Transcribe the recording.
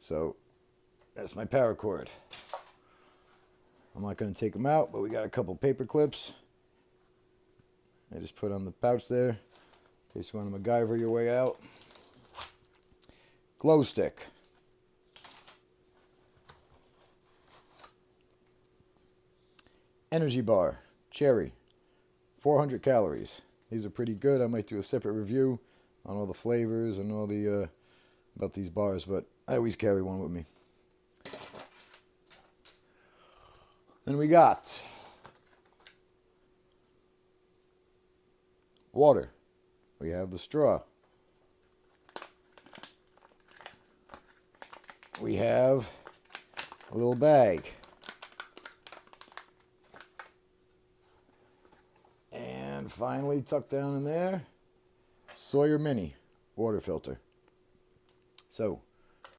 So that's my paracord. I'm not going to take them out, but we got a couple paper clips. I just put on the pouch there in case you want to MacGyver your way out. Glow stick. Energy bar, cherry, 400 calories. These are pretty good. I might do a separate review on all the flavors and all the about these bars, but I always carry one with me. Then we got water. We have the straw. We have a little bag. And finally, tucked down in there, Sawyer Mini water filter. So,